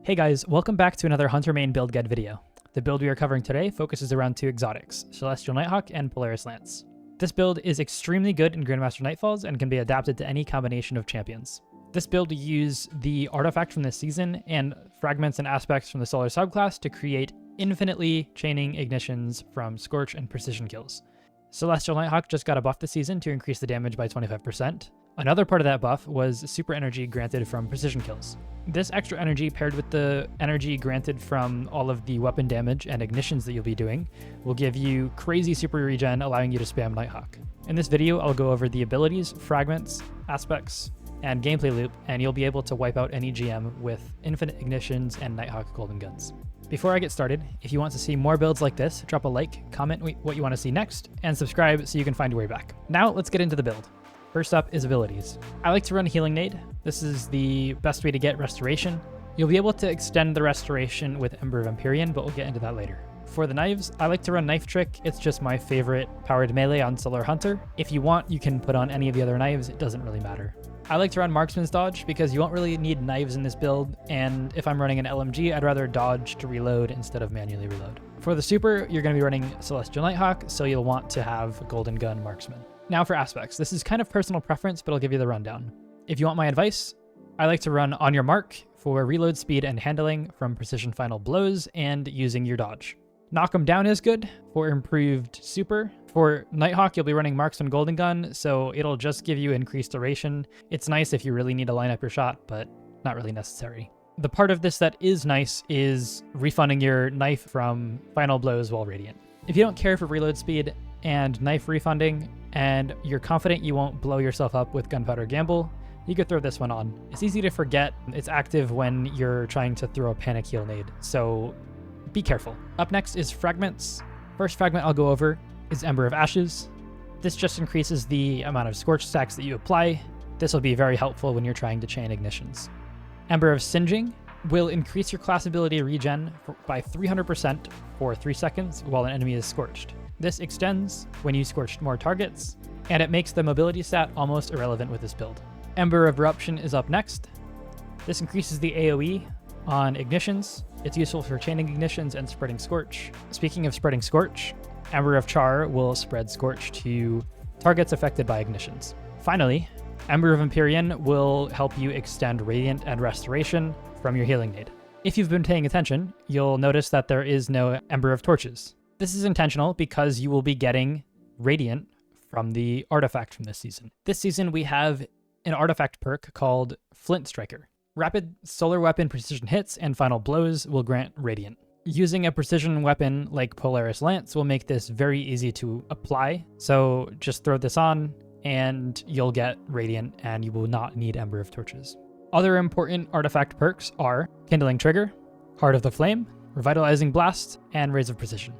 Hey guys, welcome back to another Hunter main build guide video. The build we are covering today focuses around two exotics, Celestial Nighthawk and Polaris Lance. This build is extremely good in Grandmaster Nightfalls and can be adapted to any combination of champions. This build will use the artifact from this season and fragments and aspects from the Solar subclass to create infinitely chaining ignitions from Scorch and precision kills. Celestial Nighthawk just got a buff this season to increase the damage by 25%. Another part of that buff was super energy granted from precision kills. This extra energy paired with the energy granted from all of the weapon damage and ignitions that you'll be doing will give you crazy super regen, allowing you to spam Nighthawk. In this video, I'll go over the abilities, fragments, aspects, and gameplay loop, and you'll be able to wipe out any GM with infinite ignitions and Nighthawk golden guns. Before I get started, if you want to see more builds like this, drop a like, comment what you want to see next, and subscribe so you can find your way back. Now let's get into the build. First up is abilities. I like to run Healing Nade. This is the best way to get restoration. You'll be able to extend the restoration with Ember of Empyrean, but we'll get into that later. For the knives, I like to run Knife Trick. It's just my favorite powered melee on Solar Hunter. If you want, you can put on any of the other knives. It doesn't really matter. I like to run Marksman's Dodge because you won't really need knives in this build, and if I'm running an LMG, I'd rather dodge to reload instead of manually reload. For the super, you're going to be running Celestial Nighthawk, so you'll want to have Golden Gun Marksman. Now for aspects. This is kind of personal preference, but I'll give you the rundown. If you want my advice, I like to run On Your Mark for reload speed and handling from precision final blows and using your dodge. Knock 'em Down is good for improved super. For Nighthawk, you'll be running Marksman Golden Gun, so it'll just give you increased duration. It's nice if you really need to line up your shot, but not really necessary. The part of this that is nice is refunding your knife from final blows while radiant. If you don't care for reload speed and knife refunding, and you're confident you won't blow yourself up with Gunpowder Gamble, you could throw this one on. It's easy to forget. It's active when you're trying to throw a panic heal nade, so be careful. Up next is Fragments. First fragment I'll go over is Ember of Ashes. This just increases the amount of Scorch stacks that you apply. This will be very helpful when you're trying to chain ignitions. Ember of Singeing will increase your class ability regen by 300% for 3 seconds while an enemy is scorched. This extends when you scorched more targets, and it makes the mobility stat almost irrelevant with this build. Ember of Eruption is up next. This increases the AoE on ignitions. It's useful for chaining ignitions and spreading Scorch. Speaking of spreading Scorch, Ember of Char will spread Scorch to targets affected by ignitions. Finally, Ember of Empyrean will help you extend Radiant and Restoration from your Healing Nade. If you've been paying attention, you'll notice that there is no Ember of Torches. This is intentional because you will be getting Radiant from the artifact from this season. This season we have an artifact perk called Flint Striker. Rapid solar weapon precision hits and final blows will grant Radiant. Using a precision weapon like Polaris Lance will make this very easy to apply, so just throw this on and you'll get Radiant and you will not need Ember of Torches. Other important artifact perks are Kindling Trigger, Heart of the Flame, Revitalizing Blast, and Rays of Precision.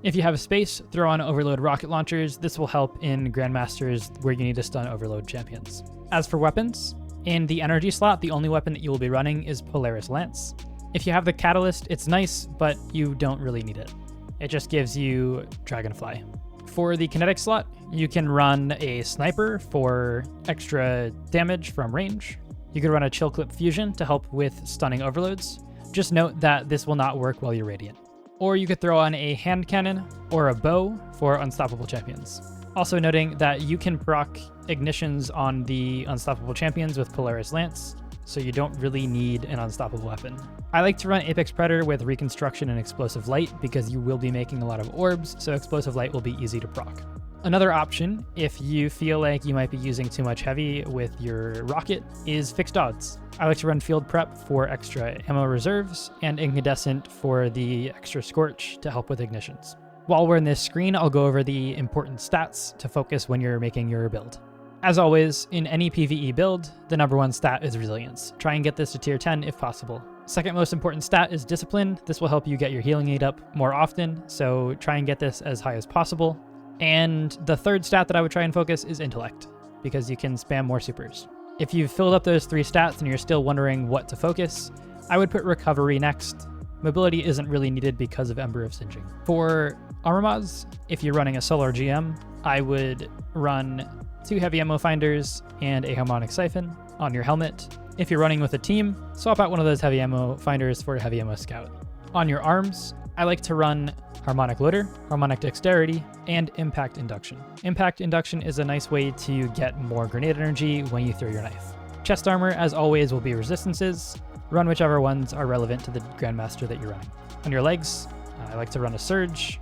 If you have space, throw on Overload rocket launchers. This will help in Grandmasters where you need to stun Overload champions. As for weapons, in the energy slot, the only weapon that you will be running is Polaris Lance. If you have the Catalyst, it's nice, but you don't really need it. It just gives you Dragonfly. For the kinetic slot, you can run a Sniper for extra damage from range. You could run a Chill Clip Fusion to help with stunning overloads. Just note that this will not work while you're radiant. Or you could throw on a hand cannon or a bow for unstoppable champions. Also noting that you can proc ignitions on the unstoppable champions with Polaris Lance, so you don't really need an unstoppable weapon. I like to run Apex Predator with Reconstruction and Explosive Light because you will be making a lot of orbs, so Explosive Light will be easy to proc. Another option, if you feel like you might be using too much heavy with your rocket, is Fixed Odds. I like to run Field Prep for extra ammo reserves and Incandescent for the extra Scorch to help with ignitions. While we're in this screen, I'll go over the important stats to focus when you're making your build. As always, in any PvE build, the number one stat is Resilience. Try and get this to tier 10 if possible. Second most important stat is Discipline. This will help you get your healing aid up more often, so try and get this as high as possible. And the third stat that I would try and focus is Intellect, because you can spam more supers. If you've filled up those 3 stats and you're still wondering what to focus, I would put Recovery next. Mobility isn't really needed because of Ember of Singeing. For armor mods, if you're running a Solar GM, I would run 2 heavy ammo finders and a harmonic siphon on your helmet. If you're running with a team, swap out one of those heavy ammo finders for a heavy ammo scout. On your arms, I like to run Harmonic Loader, Harmonic Dexterity, and Impact Induction. Impact Induction is a nice way to get more grenade energy when you throw your knife. Chest armor, as always, will be resistances. Run whichever ones are relevant to the Grandmaster that you're running. On your legs, I like to run a Surge,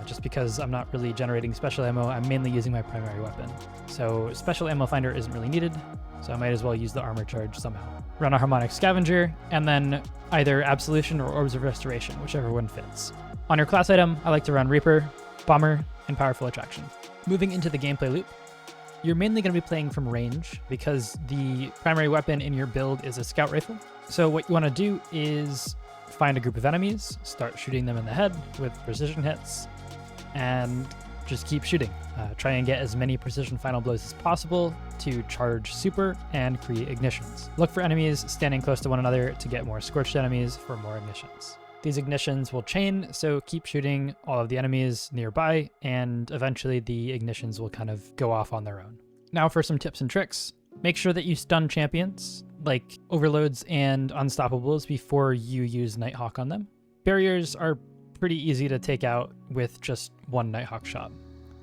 just because I'm not really generating special ammo. I'm mainly using my primary weapon. So special ammo finder isn't really needed, so I might as well use the armor charge somehow. Run a Harmonic Scavenger, and then either Absolution or Orbs of Restoration, whichever one fits. On your class item, I like to run Reaper, Bomber, and Powerful Attraction. Moving into the gameplay loop, you're mainly going to be playing from range because the primary weapon in your build is a scout rifle. So what you want to do is find a group of enemies, start shooting them in the head with precision hits, and just keep shooting. Try and get as many precision final blows as possible to charge super and create ignitions. Look for enemies standing close to one another to get more scorched enemies for more ignitions. These ignitions will chain, so keep shooting all of the enemies nearby, and eventually the ignitions will kind of go off on their own. Now for some tips and tricks. Make sure that you stun champions, like Overloads and Unstoppables, before you use Nighthawk on them. Barriers are pretty easy to take out with just one Nighthawk shot.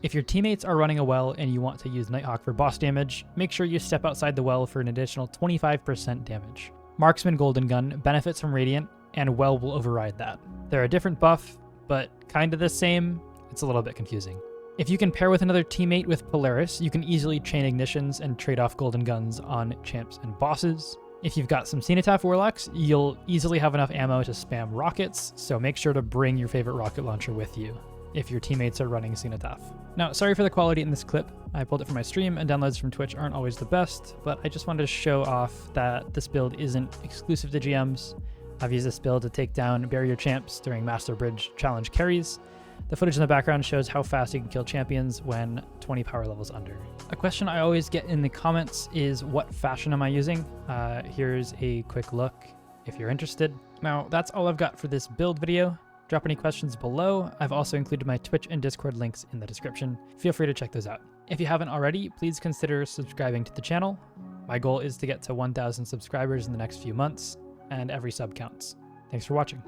If your teammates are running a well and you want to use Nighthawk for boss damage, make sure you step outside the well for an additional 25% damage. Marksman Golden Gun benefits from Radiant, and well will override that. They're a different buff, but kind of the same. It's a little bit confusing. If you can pair with another teammate with Polaris, you can easily chain ignitions and trade off Golden Guns on champs and bosses. If you've got some Cenotaph Warlocks, you'll easily have enough ammo to spam rockets, so make sure to bring your favorite rocket launcher with you if your teammates are running Cenotaph. Now, sorry for the quality in this clip. I pulled it from my stream, and downloads from Twitch aren't always the best, but I just wanted to show off that this build isn't exclusive to GMs. I've used this build to take down barrier champs during Master Bridge Challenge carries. The footage in the background shows how fast you can kill champions when 20 power levels under. A question I always get in the comments is, what fashion am I using? Here's a quick look if you're interested. Now, that's all I've got for this build video. Drop any questions below. I've also included my Twitch and Discord links in the description. Feel free to check those out. If you haven't already, please consider subscribing to the channel. My goal is to get to 1,000 subscribers in the next few months, and every sub counts. Thanks for watching.